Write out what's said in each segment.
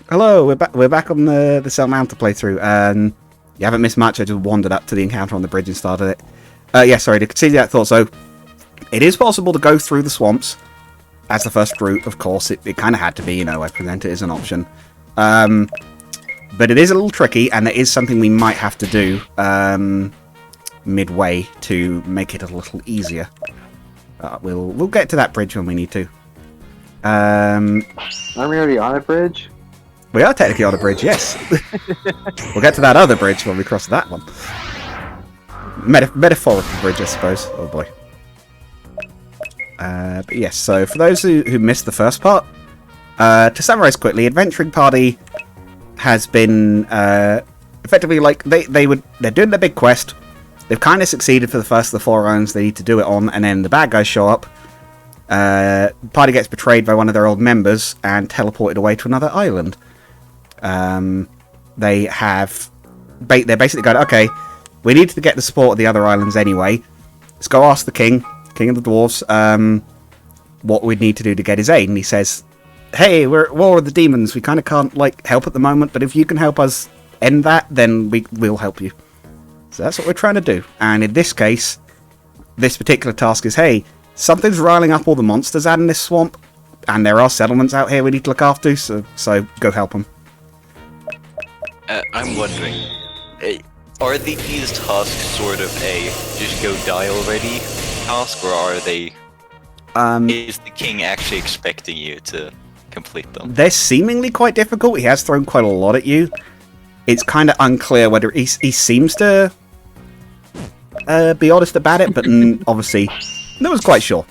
Hello, we're back on the Sel Mounta playthrough. You haven't missed much. I just wandered up to the encounter on the bridge and started it. Yeah, sorry, to continue that thought. So, it is possible to go through the swamps as the first route. Of course, it kind of had to be. You know, I present it as an option. But it is a little tricky, and there is something we might have to do midway to make it a little easier. We'll get to that bridge when we need to. Aren't we already on a bridge? We are technically on a bridge, yes. We'll get to that other bridge when we cross that one. Metaphorical bridge, I suppose. Oh boy. But yes, so for those who missed the first part, to summarize quickly, Adventuring Party has been effectively like they're doing their big quest. They've kind of succeeded for the first of the 4 islands they need to do it on, and then the bad guys show up. The party gets betrayed by one of their old members and teleported away to another island. They're basically going, okay, we need to get the support of the other islands anyway. Let's go ask the king of the dwarves, what we'd need to do to get his aid. And he says, hey, we're at war with the demons. We kind of can't help at the moment, but if you can help us end that, then we'll help you. So that's what we're trying to do. And in this case, this particular task is, hey, something's riling up all the monsters out in this swamp, and there are settlements out here we need to look after, so go help them. I'm wondering, are these tasks sort of a just go die already task, or are they... is the king actually expecting you to complete them? They're seemingly quite difficult. He has thrown quite a lot at you. It's kind of unclear whether he seems to be honest about it, but obviously... No one's quite sure.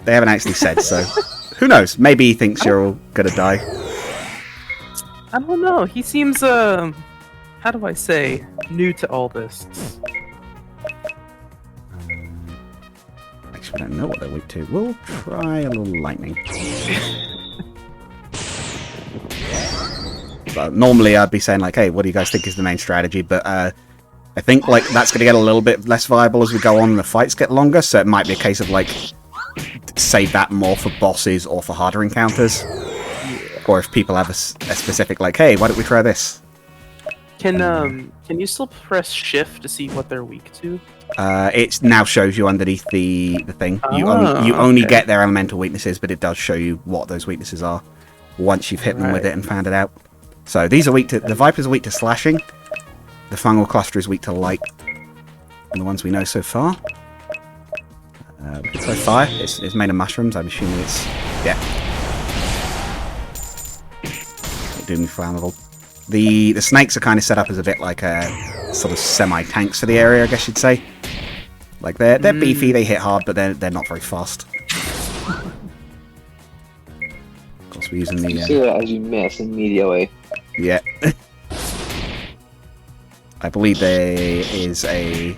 They haven't actually said, so who knows? Maybe he thinks you're all gonna die. I don't know. He seems, how do I say, new to all this. Actually, I don't know what they're weak to. We'll try a little lightning. But normally I'd be saying hey, what do you guys think is the main strategy? But I think that's going to get a little bit less viable as we go on and the fights get longer, so it might be a case of save that more for bosses or for harder encounters. Or if people have a specific hey, why don't we try this? Can you still press shift to see what they're weak to? It now shows you underneath the thing. You only get their elemental weaknesses, but it does show you what those weaknesses are once you've hit them with it and found it out. So these are weak to... The Vipers are weak to slashing. The Fungal Cluster is weak to light. And the ones we know so far. We can try fire. It's made of mushrooms. I'm assuming it's... Yeah. Doom flammable. The snakes are kind of set up as a bit like a sort of semi-tanks for the area, I guess you'd say. They're beefy, they hit hard, but they're not very fast. Of course, we're using the... You see that as you miss immediately. Yeah. I believe there is a...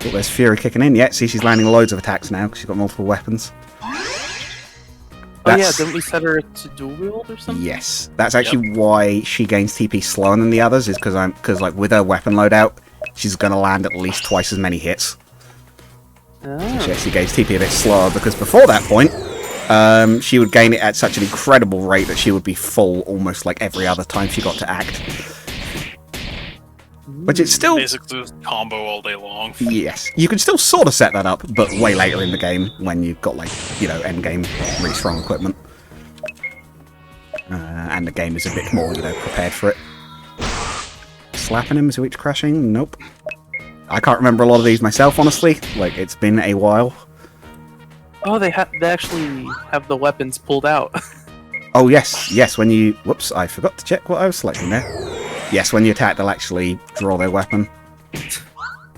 Oh, there's Fury kicking in. Yeah, see, she's landing loads of attacks now because she's got multiple weapons. Oh yeah, didn't we set her to dual wield or something? Yes, that's actually why she gains TP slower than the others. Is because with her weapon loadout, she's going to land at least twice as many hits. Oh. She actually gains TP a bit slower because before that point, she would gain it at such an incredible rate that she would be full almost every other time she got to act. Which it's still... Basically just combo all day long. Yes. You can still sort of set that up, but way later in the game when you've got, end game really strong equipment. And the game is a bit more, prepared for it. Slapping him as weak to crashing? Nope. I can't remember a lot of these myself, honestly. It's been a while. Oh, they actually have the weapons pulled out. Oh, yes, when you... Whoops, I forgot to check what I was selecting there. Yes, when you attack, they'll actually draw their weapon.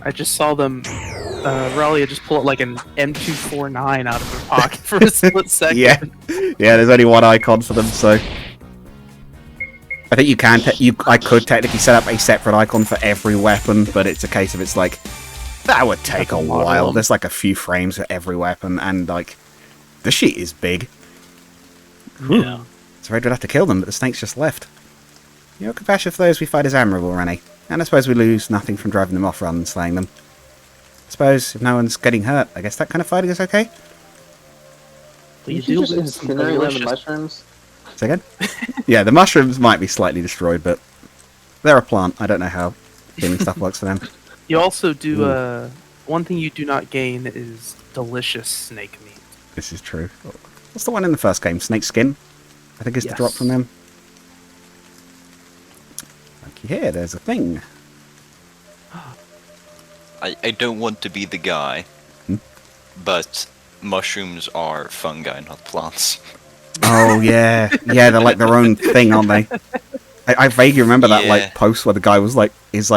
I just saw them... Ralia just pull out an M249 out of her pocket for a split second. Yeah, there's only one icon for them, so... I think you can... I could technically set up a separate icon for every weapon, but it's a case of that would take a while. There's a few frames for every weapon, and the sheet is big. Yeah. It's afraid we'd have to kill them, but the snakes just left. Your compassion for those we fight is admirable, Rennie. And I suppose we lose nothing from driving them off rather than slaying them. I suppose if no one's getting hurt, I guess that kind of fighting is okay? But you do do just lose some incinerate one of the delicious... mushrooms? Say again? Yeah, the mushrooms might be slightly destroyed, but they're a plant. I don't know how healing stuff works for them. You also do, one thing you do not gain is delicious snake meat. This is true. What's the one in the first game? Snake skin? I think is the drop from them. Looky here, there's a thing. I don't want to be the guy, but mushrooms are fungi, not plants. Oh, yeah. Yeah, they're like their own thing, aren't they? I vaguely remember that like post where the guy was like,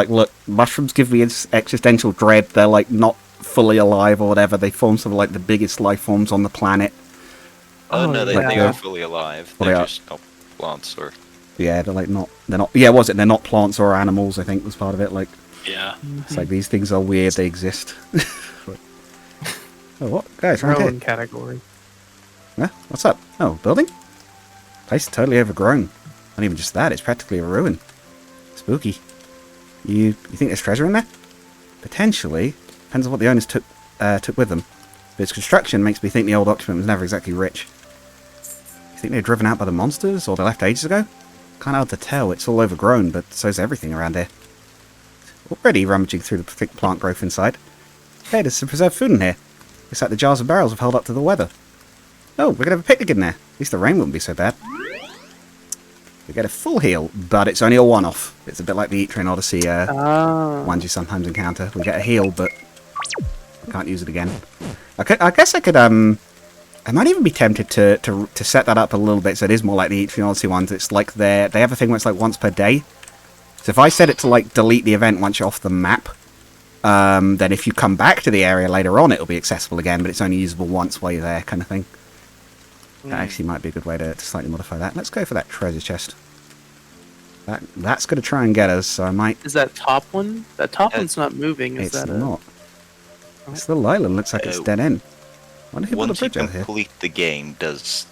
look, mushrooms give me existential dread. They're like not fully alive or whatever. They form some of like the biggest life forms on the planet. Oh no, they yeah. are fully alive. They're just not plants or... Yeah, they're not, yeah, was it? They're not plants or animals, I think was part of it. Like, Yeah. it's like these things are weird, they exist. Oh, what? Guys, right Their here. own category. Yeah, what's up? Oh, building? Place is totally overgrown. Not even just that, it's practically a ruin. Spooky. You think there's treasure in there? Potentially. Depends on what the owners took with them. But its construction makes me think the old occupant was never exactly rich. You think they were driven out by the monsters, or they left ages ago? Kinda hard to tell, it's all overgrown, but so's everything around here. Already rummaging through the thick plant growth inside. Hey, there's some preserved food in here. Looks like the jars and barrels have held up to the weather. Oh, we're gonna have a picnic in there. At least the rain wouldn't be so bad. We get a full heal, but it's only a one-off. It's a bit like the Eat Train Odyssey ones you sometimes encounter. We get a heal, but we can't use it again. I guess I could, I might even be tempted to set that up a little bit so it is more like the Eat Train Odyssey ones. It's like they have a thing where it's like once per day. So if I set it to like delete the event once you're off the map, then if you come back to the area later on, it'll be accessible again, but it's only usable once while you're there, kind of thing. That actually might be a good way to slightly modify that. Let's go for that treasure chest. That's going to try and get us, so I might... Is that top one? That top one's not moving. Is It's that not. This little island looks like it's dead end. I wonder who built a Once you bridge out here. complete the game, does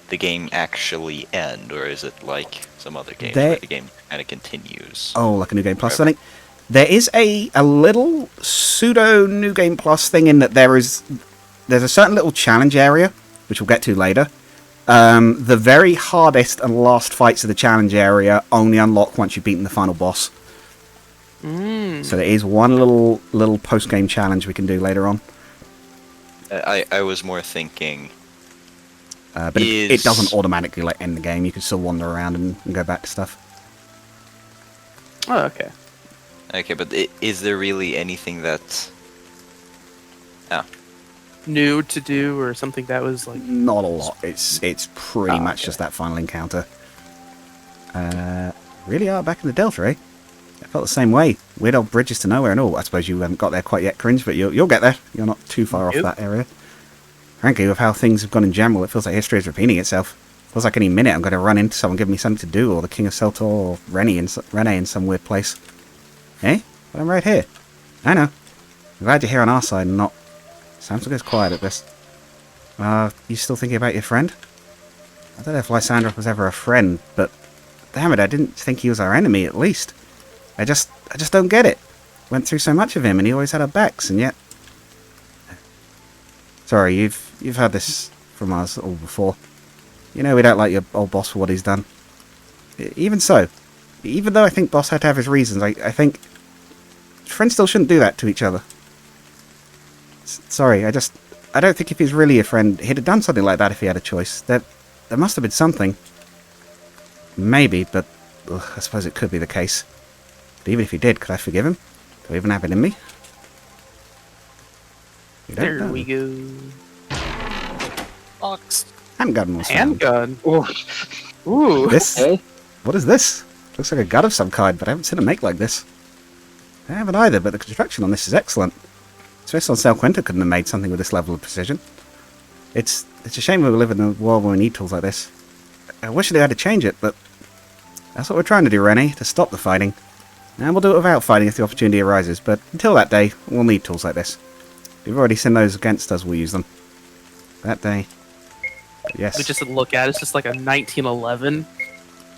the game actually end, or is it like some other games where the game kind of continues? Oh, like a New Game Plus thing? There is a little pseudo New Game Plus thing in that there's a certain little challenge area, which we'll get to later. The very hardest and last fights of the challenge area only unlock once you've beaten the final boss. So there is one little post-game challenge we can do later on. I was more thinking... but it doesn't automatically like end the game. You can still wander around and go back to stuff. Oh, okay. Okay, but is there really anything that... New to do or something that was like... Not a lot. It's pretty much just that final encounter. Really are back in the Delta, eh? I felt the same way. Weird old bridges to nowhere and all. I suppose you haven't got there quite yet, Cringe, but you'll get there. You're not too far off that area. Frankly, with how things have gone in general, it feels like history is repeating itself. Feels like any minute I'm going to run into someone giving me something to do, or the King of Seltor, or Rene in some weird place. Eh? But I'm right here. I know. I'm glad you're here on our side and not... Samson goes quiet at this. You still thinking about your friend? I don't know if Lysandra was ever a friend, but... Damn it, I didn't think he was our enemy, at least. I just don't get it. Went through so much of him, and he always had our backs, and yet... Sorry, you've heard this from us all before. You know we don't like your old boss for what he's done. Even so, even though I think boss had to have his reasons, I think... Friends still shouldn't do that to each other. Sorry, I don't think if he's really a friend, he'd have done something like that if he had a choice. There must have been something. Maybe, but I suppose it could be the case. But even if he did, could I forgive him? Do I even have it in me? There we go. Box. Handgun was found. Handgun. Ooh. This? Hey? What is this? Looks like a gun of some kind, but I haven't seen it make like this. I haven't either, but the construction on this is excellent. Especially on Sel Quinta couldn't have made something with this level of precision. It's a shame we live in a world where we need tools like this. I wish they had to change it, but that's what we're trying to do, Rene, to stop the fighting. And we'll do it without fighting if the opportunity arises, but until that day, we'll need tools like this. We've already seen those against us, we'll use them. That day. Yes. We just look at it, it's just like a 1911.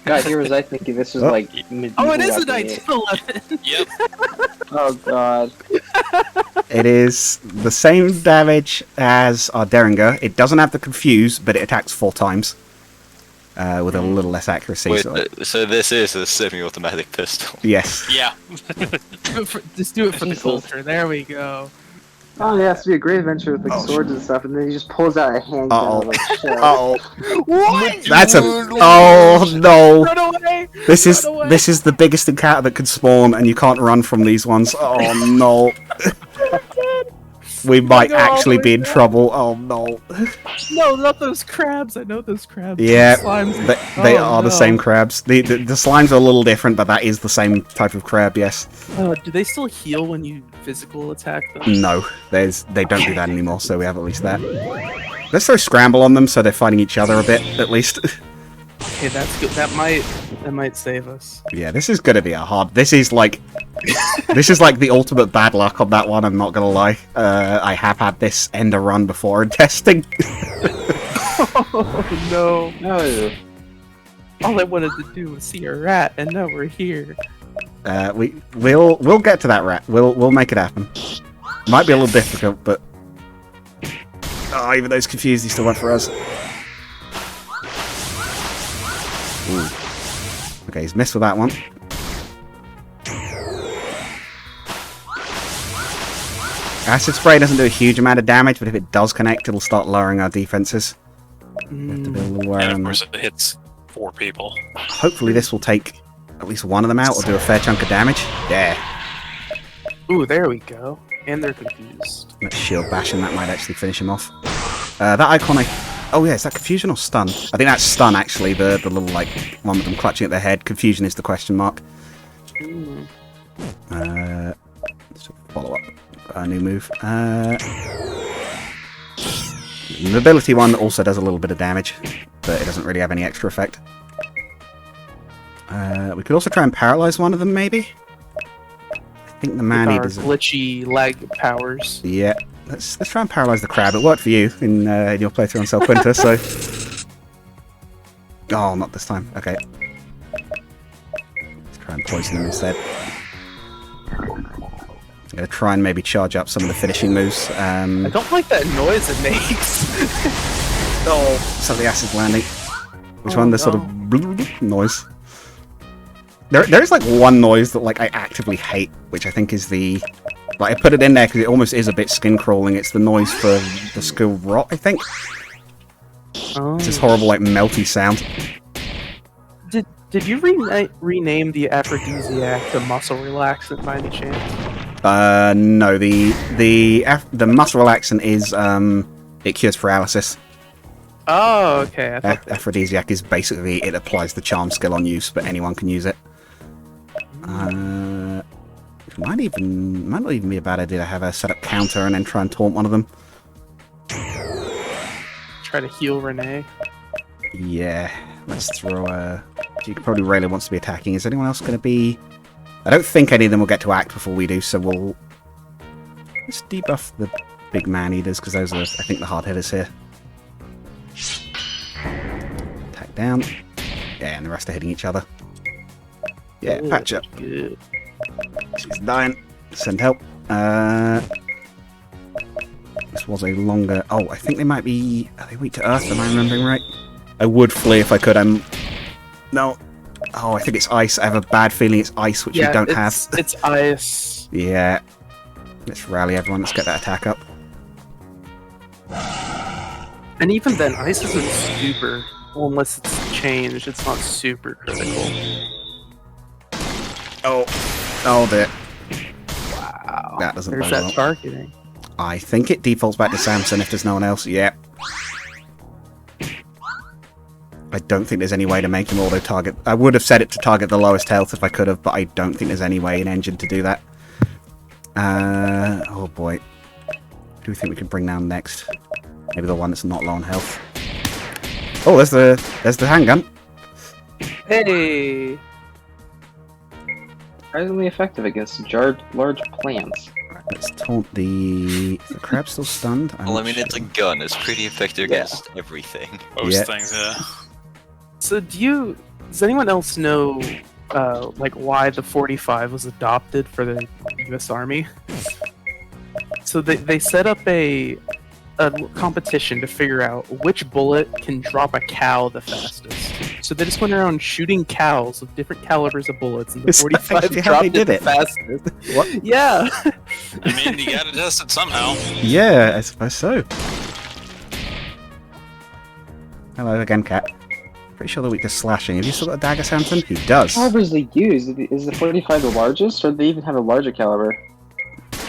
God, here was I thinking this was like medieval. Oh, it is a back then. 1911! Yep. Oh god. It is the same damage as our Derringer. It doesn't have the confuse, but it attacks 4 times. with a little less accuracy. Wait, So, this is a semi-automatic pistol. yes. Yeah. Just do it for the culture. There we go. Oh, yeah, it has to be a great adventure with like Oh, swords and stuff, and then he just pulls out a handgun. Uh-oh. Like, shit. Oh, What? that's a. Oh no! Run away! This is Run away! this is the biggest encounter that could spawn, and you can't run from these ones. Oh no! We might go all the actually way be in down. trouble. Oh no! No, not those crabs. I know those crabs. Yeah, Slimes. they Oh, are the no. same crabs. The slimes are a little different, but that is the same type of crab. Yes. Do they still heal when you physical attack them? No, they don't do that anymore. So we have at least that. Let's throw scramble on them, so they're fighting each other a bit at least. Okay, that's good. That might save us. Yeah, this is gonna be a hard. This is like the ultimate bad luck on that one. I'm not gonna lie. I have had this end a run before in testing. Oh no! No. All I wanted to do was see a rat, and now we're here. We'll get to that rat. We'll make it happen. Might be a little difficult, but even though he's confused, he still went for us. Ooh. Okay, he's missed with that one. Acid spray doesn't do a huge amount of damage, but if it does connect, it'll start lowering our defenses. We have to be a little aware And on of that. course, it hits 4 people. Hopefully this will take at least one of them out or do a fair chunk of damage. Yeah. Ooh, there we go. And they're confused. Let's shield bash and that might actually finish him off. That icon oh yeah, is that confusion or stun? I think that's stun actually, the little like one with them clutching at their head. Confusion is the question mark. Ooh. Let's follow up. A new move. Mobility one also does a little bit of damage, but it doesn't really have any extra effect. We could also try and paralyze one of them, maybe? I think the man With our eaters. glitchy leg powers. Yeah, let's try and paralyze the crab. It worked for you in your playthrough on Sel Quinta, so. Oh, not this time. Okay. Let's try and poison him instead. I'm gonna try and maybe charge up some of the finishing moves. I don't like that noise it makes. Oh, so the acid's landing. Which one? The sort of noise. There is like one noise that like I actively hate, which I think is the like I put it in there because it almost is a bit skin crawling. It's the noise for the skill rot, I think. Oh. It's this horrible like melty sound. Did you rename the aphrodisiac to muscle relaxant by any chance? No, the muscle relaxant is it cures paralysis. Oh, okay. I thought Aphrodisiac is basically it applies the charm skill on use, but anyone can use it. Might not even be a bad idea to have a set up counter and then try and taunt one of them. try to heal Renee. Yeah, let's throw probably Rayla wants to be attacking. Is anyone else going to be? I don't think any of them will get to act before we do, so let's debuff the big man eaters because those are I think the hard hitters here. Attack down. Yeah, and the rest are hitting each other. Yeah, Ooh, patch up. Good. She's dying. Send help. This was a longer. Oh, I think they might be. Are they weak to earth? Am I remembering right? I would flee if I could. No. Oh, I think it's ice. I have a bad feeling it's ice, which we don't have. It's ice. Yeah. Let's rally everyone. Let's get that attack up. And even then, ice isn't super. Well, unless it's changed, it's not super critical. Oh dear. Wow. That doesn't There's bode that well. targeting. I think it defaults back to Samson if there's no one else. Yep. I don't think there's any way to make him auto-target. I would have set it to target the lowest health if I could have, but I don't think there's any way in Engine to do that. Oh boy. Who do we think we can bring down next? Maybe the one that's not low on health. Oh, there's the handgun. Hey! Surprisingly effective against large plants. Let's taunt the crab's still stunned. Well, I mean, it's a gun. It's pretty effective against everything. Most Yeah. things, yeah. So does anyone else know, like, why the 45 was adopted for the U.S. Army? So they set up a competition to figure out which bullet can drop a cow the fastest. So they just went around shooting cows with different calibers of bullets, and the Is that 45 actually how dropped they did it it? fastest. What? Yeah. I mean, you gotta test it somehow. Yeah, I suppose so. Hello again, cat. Pretty sure they're weak to slashing. Have you still got a dagger, Samson? He does. Calibers they use? Is the 45 the largest, or do they even have a larger caliber?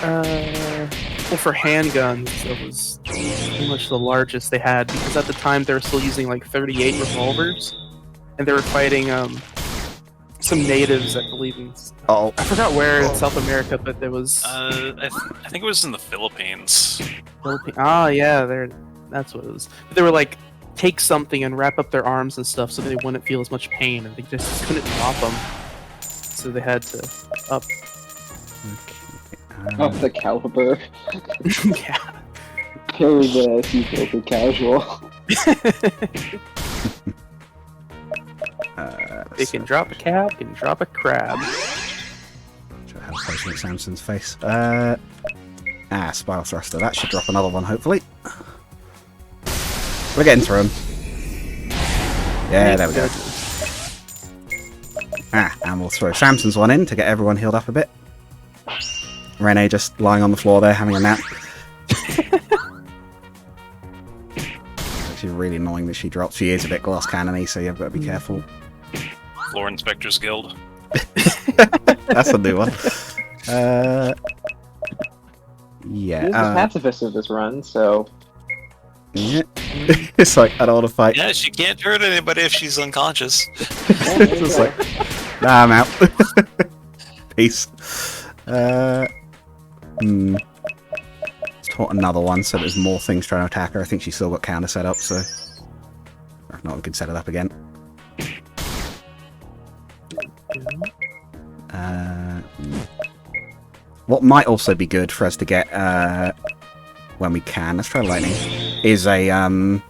Well, for handguns, that was pretty much the largest they had, because at the time they were still using like 38 revolvers, and they were fighting some natives, I believe. Oh, I forgot where in South America, but there was. I think it was in the Philippines. Ah, yeah, that's what it was. But they were like, take something and wrap up their arms and stuff so they wouldn't feel as much pain, and they just couldn't drop them. So they had to up. Oh, the caliber. Yeah. Carry the super casual. They can drop a cab, can drop a crab. Should have close at Samson's face. Spiral thruster. That should drop another one, hopefully. We're getting through him. Yeah, there we go. And we'll throw Samson's one in to get everyone healed up a bit. Renee just lying on the floor there, having a nap. Actually really annoying that she drops. She is a bit glass cannon-y, so you've got to be careful. Floor Inspectors Guild. That's a new one. Yeah. He's the pacifist of this run, so... Yeah. It's like, I don't want to fight. Yeah, she can't hurt anybody if she's unconscious. It's just like, nah, I'm out. Peace. Let's taunt another one so there's more things trying to attack her. I think she's still got counter set up, so... Or if not, we can set it up again. What might also be good for us to get, when we can, let's try lightning, is a, oh,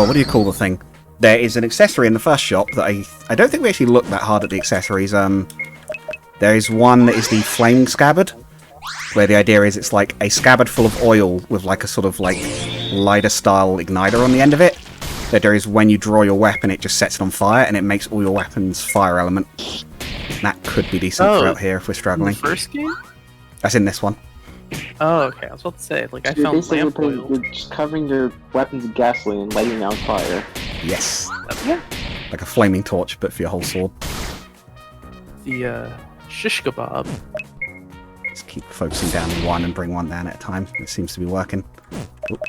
what do you call the thing? There is an accessory in the first shop that I don't think we actually looked that hard at the accessories. There is one that is the flaming scabbard, where the idea is it's like a scabbard full of oil with like a sort of like lighter style igniter on the end of it. The idea is when you draw your weapon, it just sets it on fire and it makes all your weapons fire element. That could be decent for out here if we're struggling. In the first game? That's in this one. Oh, okay. I was about to say, like, I You're found basically lamp oil. you're just covering your weapons in gasoline and lighting it on fire. Yes. Yeah. Like a flaming torch, but for your whole sword. The shish kebab. Just keep focusing down on one and bring one down at a time. It seems to be working. Oop.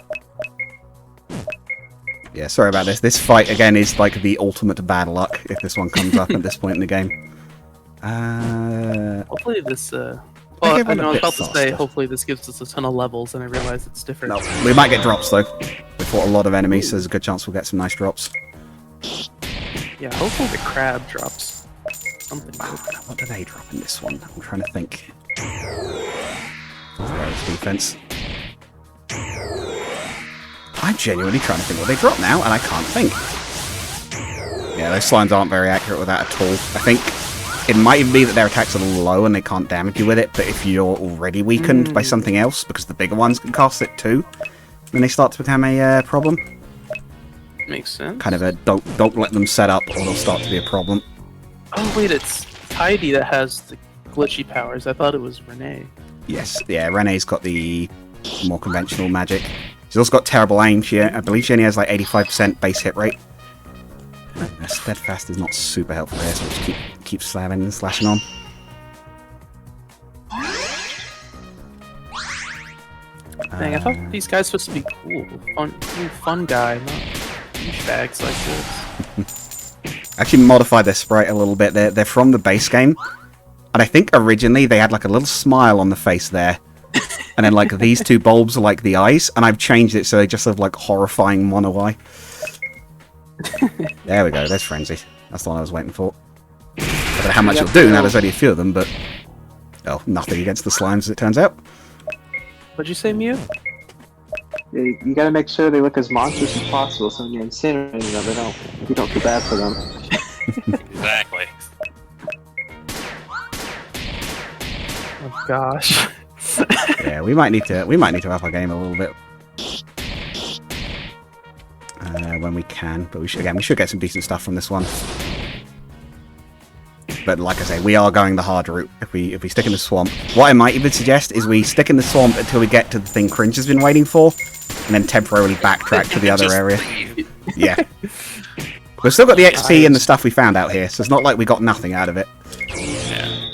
Yeah, sorry about this. This fight, again, is like the ultimate bad luck if this one comes up at this point in the game. Hopefully this, well, I I know I was about to say, faster. hopefully this gives us a ton of levels, and I realize it's different. No, we might get drops, though. We fought a lot of enemies, so there's a good chance we'll get some nice drops. Yeah, hopefully the crab drops something good. What do they drop in this one? I'm trying to think. There's defense. I'm genuinely trying to think what they drop now, and I can't think. Yeah, those slimes aren't very accurate with that at all. I think it might even be that their attacks are low and they can't damage you with it, but if you're already weakened by something else, because the bigger ones can cast it too, then they start to become a problem. Makes sense. Kind of a don't let them set up or they'll start to be a problem. Oh wait, it's Heidi that has the glitchy powers. I thought it was Renee. Yes, yeah, Renee's got the more conventional magic. She's also got terrible aim. I believe she only has like 85% base hit rate. Steadfast is not super helpful here, so just keep slamming and slashing on. Dang, I thought these guys supposed to be cool. Fun guy, not douchebags like this. Actually modified their sprite a little bit. They're from the base game. And I think originally they had like a little smile on the face there. And then like these two bulbs are like the eyes. And I've changed it so they just have like horrifying mono eye. There we go, there's Frenzy. That's the one I was waiting for. I don't know how much it'll do, now there's only a few of them, but... Oh, nothing against the slimes as it turns out. What'd you say, Mew? You gotta make sure they look as monstrous as possible, so when you're incinerating them, you don't feel bad for them. Exactly. Oh gosh. Yeah, we might need to up our game a little bit. when we can. But we should get some decent stuff from this one. But like I say, we are going the hard route if we stick in the swamp. What I might even suggest is we stick in the swamp until we get to the thing Cringe has been waiting for, and then temporarily backtrack to the other area. Yeah. We've still got the XP and the stuff we found out here, so it's not like we got nothing out of it. Yeah.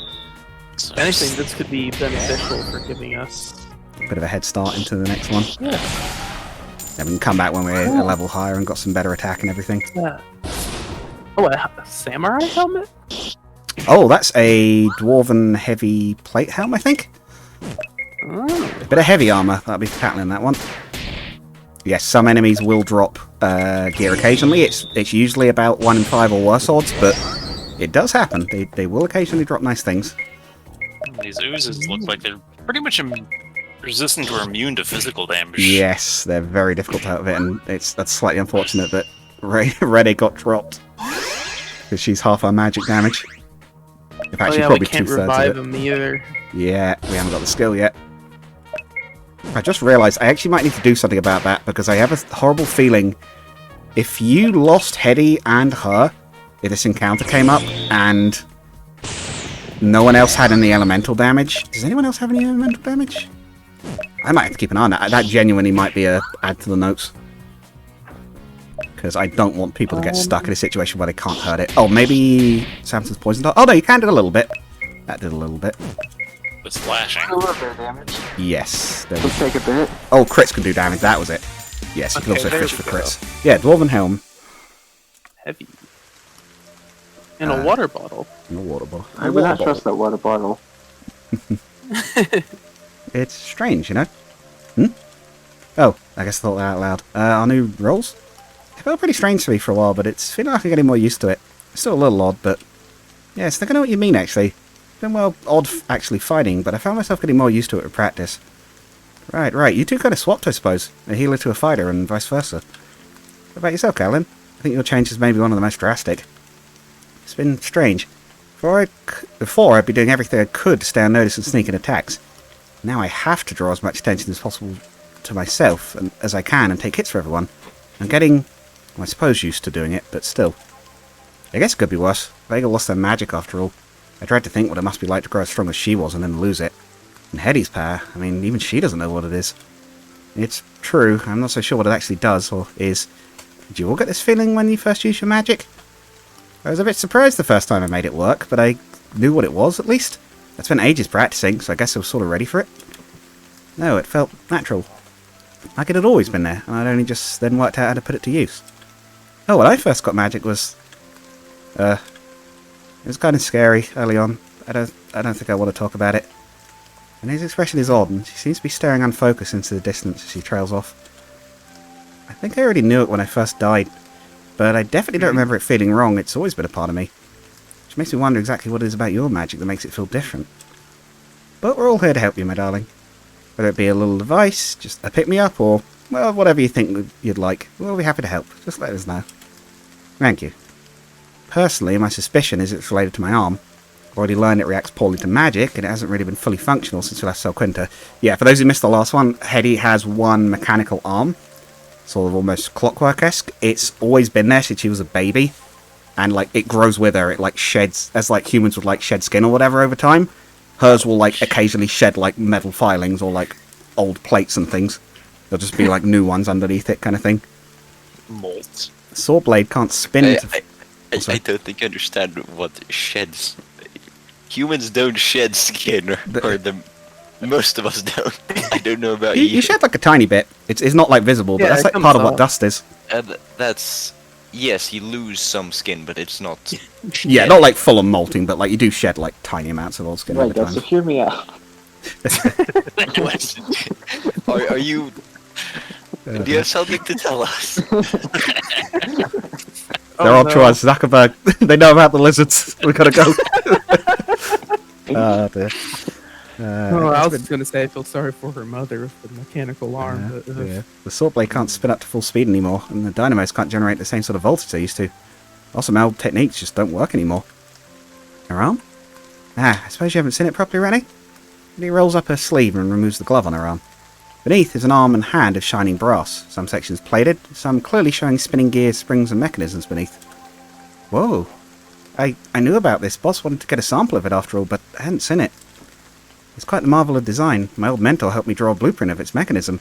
If anything, this could be beneficial for giving us A bit of a head start into the next one. Yeah. Then we can come back when we're a level higher and got some better attack and everything. Yeah. Oh, a samurai helmet? Oh, that's a dwarven heavy plate helm, I think. Oh. A bit of heavy armor. That'll be tackling that one. Yes, some enemies will drop gear occasionally. It's usually about 1 in 5 or worse odds, but it does happen. They will occasionally drop nice things. These oozes look like they're pretty much resistant or immune to physical damage. Yes, they're very difficult to out of it, and that's slightly unfortunate that Reddy got dropped because she's half our magic damage. In fact, she's probably we can't 2/3 revive of it. him either. Yeah, we haven't got the skill yet. I just realised I actually might need to do something about that because I have a horrible feeling if you lost Hetty and her, if this encounter came up and no one else had any elemental damage. Does anyone else have any elemental damage? I might have to keep an eye on that. That genuinely might be a add to the notes. Because I don't want people to get stuck in a situation where they can't hurt it. Oh, maybe Samson's poison dart. Oh no, you can do a little bit. That did a little bit. With slashing. A little bit of damage. Yes. There It'll take a bit. Oh, crits can do damage. That was it. Yes, you can Okay, also there fish we for go. crits. Yeah, Dwarven Helm Heavy. And a water bottle. and a water bottle. I would not trust that water bottle. It's strange, you know? Hmm? Oh, I guess I thought that out loud. Our new rolls? It felt pretty strange to me for a while, but it's feeling like I'm getting more used to it. It's still a little odd, but... Yes, I think I know what you mean, actually. Been well odd actually fighting, but I found myself getting more used to it with practice. Right. You two kind of swapped, I suppose. A healer to a fighter, and vice versa. What about yourself, Callan? I think your change is maybe one of the most drastic. It's been strange. Before, I'd be doing everything I could to stay on notice and sneak in attacks. Now I have to draw as much attention as possible to myself and as I can and take hits for everyone. I'm getting, well, I suppose, used to doing it, but still. I guess it could be worse. Vega lost their magic after all. I tried to think what it must be like to grow as strong as she was and then lose it. And Hetty's power, I mean, even she doesn't know what it is. It's true, I'm not so sure what it actually does, or is. Did you all get this feeling when you first used your magic? I was a bit surprised the first time I made it work, but I knew what it was, at least. I spent ages practicing, so I guess I was sort of ready for it. No, it felt natural. Like it had always been there, and I'd only just then worked out how to put it to use. Oh, when I first got magic was... it was kind of scary early on. I don't think I want to talk about it. And his expression is odd, and she seems to be staring unfocused into the distance as she trails off. I think I already knew it when I first died, but I definitely don't remember it feeling wrong. It's always been a part of me. Which makes me wonder exactly what it is about your magic that makes it feel different. But we're all here to help you, my darling. Whether it be a little advice, just a pick-me-up, or, well, whatever you think you'd like, we'll be happy to help. Just let us know. Thank you. Personally, my suspicion is it's related to my arm. I've already learned it reacts poorly to magic, and it hasn't really been fully functional since we left Sel Quinta. Yeah, for those who missed the last one, Hetty has one mechanical arm, sort of almost clockwork-esque. It's always been there since she was a baby, and, like, it grows with her. It, like, sheds, as, like, humans would, like, shed skin or whatever over time. Hers will, like, occasionally shed, like, metal filings or, like, old plates and things. There'll just be, like, new ones underneath it kind of thing. Molt. The saw blade can't spin into... I don't think you understand what sheds. Humans don't shed skin, or most of us don't. I don't know about you. You shed, like, a tiny bit. It's not, like, visible, but Yeah, that's, it like, comes part of what off. dust is. That's... Yes, you lose some skin, but it's not... Yeah, not, like, full on molting, but, like, you do shed, like, tiny amounts of old skin Right, over guys, time. so hear me out. Are you... Do you have something to tell us? They're on to us, Zuckerberg. They know about the lizards. We gotta go. Oh, dear. I was going to say I feel sorry for her mother with the mechanical arm. but, Yeah. The saw blade can't spin up to full speed anymore, and the dynamos can't generate the same sort of voltage they used to. Also, my old techniques just don't work anymore. Her arm? I suppose you haven't seen it properly, Rennie? And he rolls up her sleeve and removes the glove on her arm. Beneath is an arm and hand of shining brass, some sections plated, some clearly showing spinning gears, springs and mechanisms beneath. Whoa. I knew about this. Boss wanted to get a sample of it after all, but I hadn't seen it. It's quite the marvel of design. My old mentor helped me draw a blueprint of its mechanism,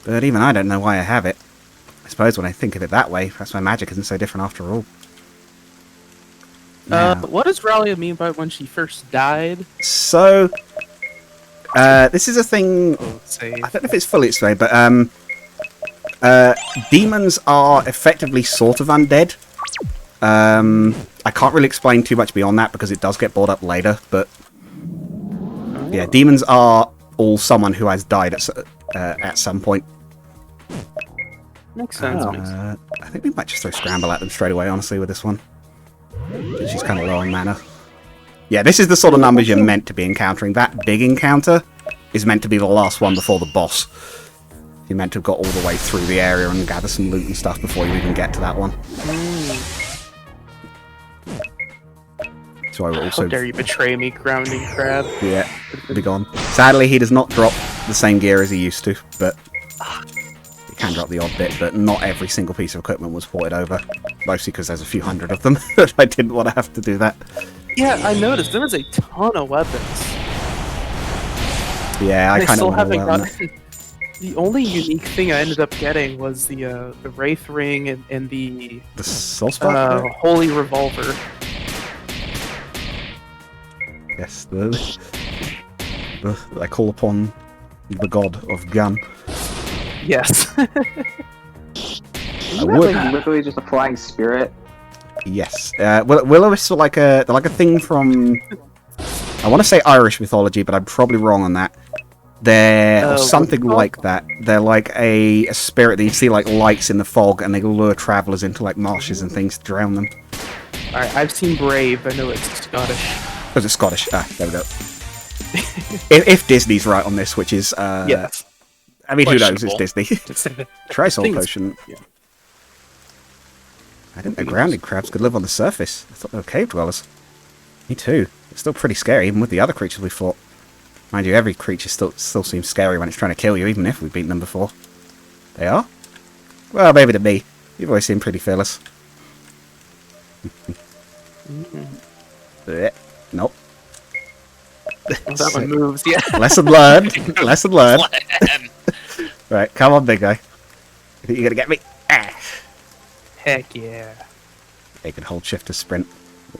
but even I don't know why I have it. I suppose when I think of it that way, perhaps my magic isn't so different after all. Now, What does Ralia mean by when she first died? so, this is a thing... Oh, say. I don't know if it's fully explained, but demons are effectively sort of undead. I can't really explain too much beyond that because it does get brought up later, but yeah, demons are all someone who has died at some point. Makes sense. I think we might just throw Scramble at them straight away, honestly, with this one. She's kind of low on mana. Yeah, this is the sort of numbers you're meant to be encountering. That big encounter is meant to be the last one before the boss. You're meant to have got all the way through the area and gather some loot and stuff before you even get to that one. So I will also... How dare you betray me, grounding crab? Yeah, be gone. Sadly, he does not drop the same gear as he used to, but he can drop the odd bit, but not every single piece of equipment was ported over. Mostly because there's a few hundred of them. I didn't want to have to do that. Yeah, I noticed there was a ton of weapons. Yeah, I kind of haven't gotten. The only unique thing I ended up getting was the Wraith Ring and the Soul Spark? Holy Revolver. Yes, I call upon the god of gun. Yes. Isn't that like literally just a flying spirit? Yes. Will-o-wisps are they're like a thing from... I want to say Irish mythology, but I'm probably wrong on that. They're something like that. They're like a spirit that you see like lights in the fog, and they lure travellers into like marshes and things to drown them. Alright, I've seen Brave. I know it's Scottish. Was it Scottish? Ah, there we go. if Disney's right on this, which is... yes. I mean, who knows? It's Disney. Try Soul Things- Potion. yeah. I didn't know grounded crabs could live on the surface. I thought they were cave dwellers. Me too. It's still pretty scary, even with the other creatures we fought. Mind you, every creature still seems scary when it's trying to kill you, even if we've beaten them before. They are? Well, maybe to me. You've always seemed pretty fearless. Nope. That one moves, yeah. Lesson learned. Lesson learned. Right, come on, big guy. You think you're gonna get me? Ah. Heck yeah. You can hold shift to sprint.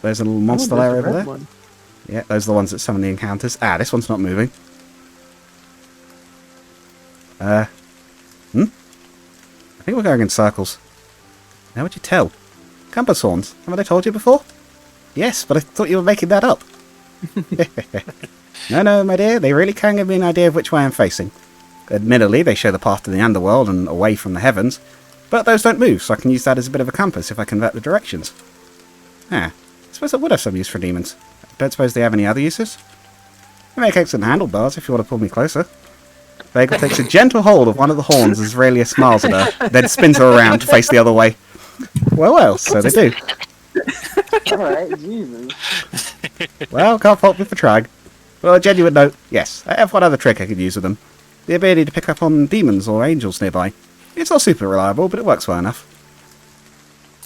There's a little monster lair over there. One. Yeah, those are the ones that summon the encounters. Ah, this one's not moving. I think we're going in circles. How would you tell? Compass horns. Haven't I told you before? Yes, but I thought you were making that up. No, my dear, they really can give me an idea of which way I'm facing. Admittedly, they show the path to the underworld and away from the heavens, but those don't move, so I can use that as a bit of a compass if I convert the directions. I suppose that would have some use for demons. I don't suppose they have any other uses? They make excellent handlebars if you want to pull me closer. Vega takes a gentle hold of one of the horns as Aurelia smiles at her, then spins her around to face the other way. Well, so they do. Alright, Jesus. Well, can't fault me for trying. But on a genuine note, yes, I have one other trick I could use with them. The ability to pick up on demons or angels nearby. It's not super reliable, but it works well enough.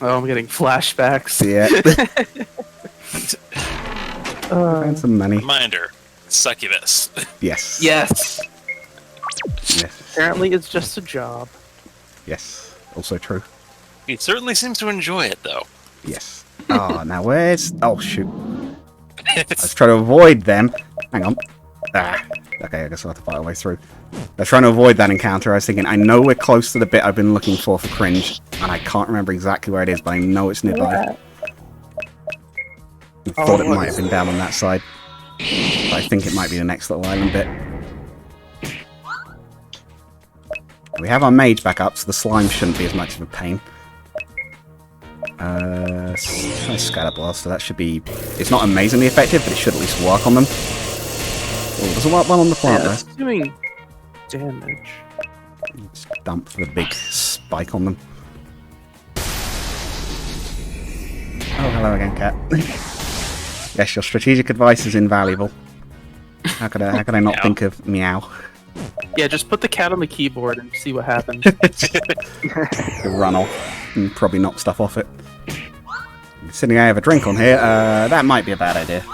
Oh, I'm getting flashbacks. Yeah. And some money. Reminder, succubus. Yes. Yes. Yes. Apparently, it's just a job. Yes. Also true. He certainly seems to enjoy it, though. Yes. Oh, now where's... Oh, shoot. Let's try to avoid them. Hang on. Ah. Okay, I guess I'll have to fight our way through. Let's try to avoid that encounter. I was thinking, I know we're close to the bit I've been looking for Cringe, and I can't remember exactly where it is, but I know it's nearby. I thought it might have been down on that side. But I think it might be the next little island bit. We have our mage back up, so the slime shouldn't be as much of a pain. Try Scatter Blaster, that should be... It's not amazingly effective, but it should at least work on them. Oh, does it work well on the plant, Yeah, though? it's doing damage. Let's dump the big spike on them. Oh, hello again, cat. Yes, your strategic advice is invaluable. How could I not think of meow? Yeah, just put the cat on the keyboard and see what happens. Run off and probably knock stuff off it. Sitting I have a drink on here, that might be a bad idea.